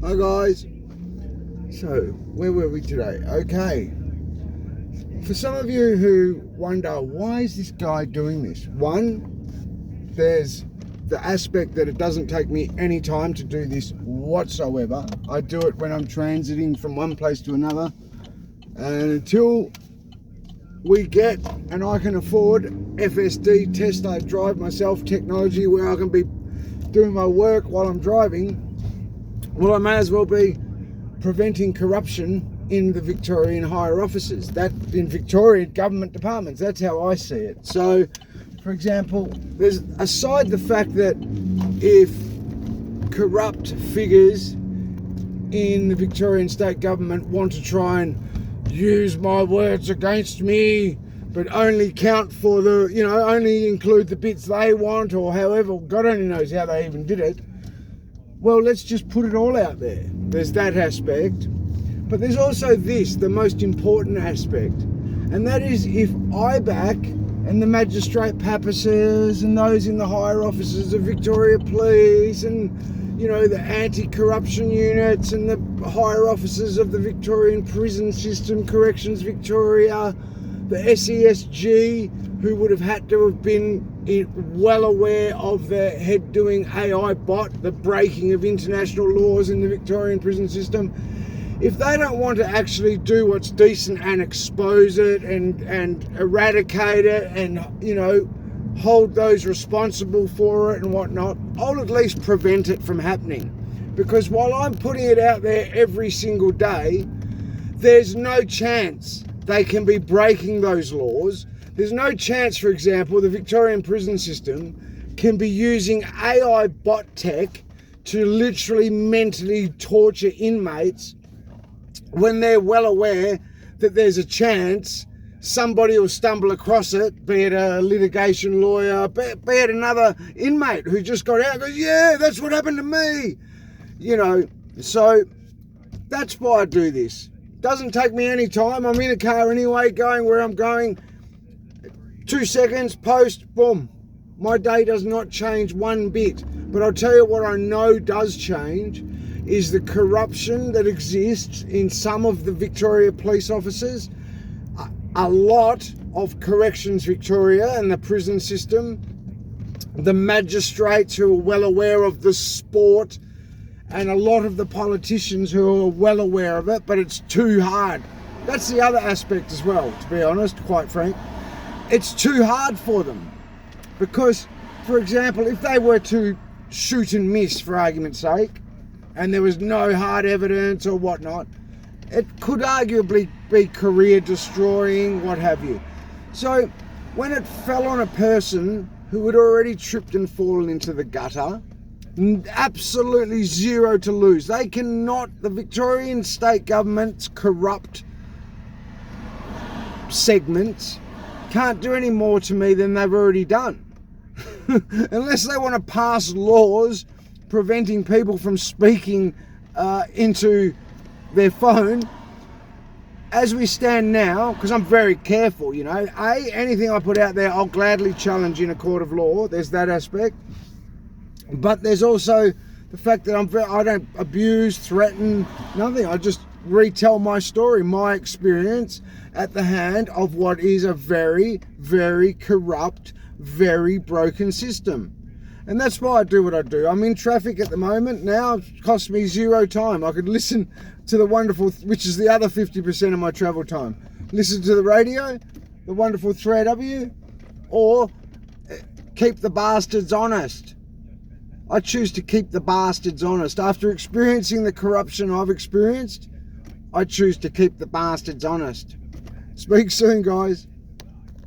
Hi guys. So, where were we today? Okay. For some of you who wonder, why is this guy doing this? One, there's the aspect that it doesn't take me any time to do this whatsoever. I do it when I'm transiting from one place to another. And until we get, and I can afford, FSD, test I drive myself technology where I can be doing my work while I'm driving, well, I may as well be preventing corruption in the Victorian higher offices, that in Victorian government departments. That's how I see it. So, for example, there's aside the fact that if corrupt figures in the Victorian state government want to try and use my words against me, but only count for the, only include the bits they want, or however, God only knows how they even did it. Well, let's just put it all out there. There's that aspect. But there's also this, the most important aspect. And that is if IBAC and the magistrate papacies and those in the higher offices of Victoria Police and, the anti-corruption units and the higher offices of the Victorian prison system, Corrections Victoria, the SESG, who would have had to have been well aware of the head doing AI bot, the breaking of international laws in the Victorian prison system. If they don't want to actually do what's decent and expose it and eradicate it and, hold those responsible for it and whatnot, I'll at least prevent it from happening. Because while I'm putting it out there every single day, there's no chance they can be breaking those laws. There's no chance, for example, the Victorian prison system can be using AI bot tech to literally mentally torture inmates when they're well aware that there's a chance somebody will stumble across it, be it a litigation lawyer, be it another inmate who just got out and goes, yeah, that's what happened to me. So that's why I do this. Doesn't take me any time. I'm in a car anyway, going where I'm going. 2 seconds, post, boom. My day does not change one bit. But I'll tell you what I know does change is the corruption that exists in some of the Victoria police officers. A lot of Corrections Victoria and the prison system, the magistrates who are well aware of the sport, and a lot of the politicians who are well aware of it, but it's too hard. That's the other aspect as well, to be honest, quite frank. It's too hard for them. Because, for example, if they were to shoot and miss, for argument's sake, and there was no hard evidence or whatnot, it could arguably be career destroying, what have you. So when it fell on a person who had already tripped and fallen into the gutter, absolutely zero to lose. They cannot, the Victorian state government's corrupt segments can't do any more to me than they've already done. Unless they want to pass laws preventing people from speaking into their phone. As we stand now, because I'm very careful, anything I put out there, I'll gladly challenge in a court of law. There's that aspect. But there's also the fact that I don't abuse, threaten, nothing. I just retell my story, my experience at the hand of what is a very, very corrupt, very broken system. And that's why I do what I do. I'm in traffic at the moment now. It costs me zero time. I could listen to the wonderful, which is the other 50% of my travel time. Listen to the radio, the wonderful 3AW, or keep the bastards honest. I choose to keep the bastards honest. After experiencing the corruption I've experienced, I choose to keep the bastards honest. Speak soon, guys.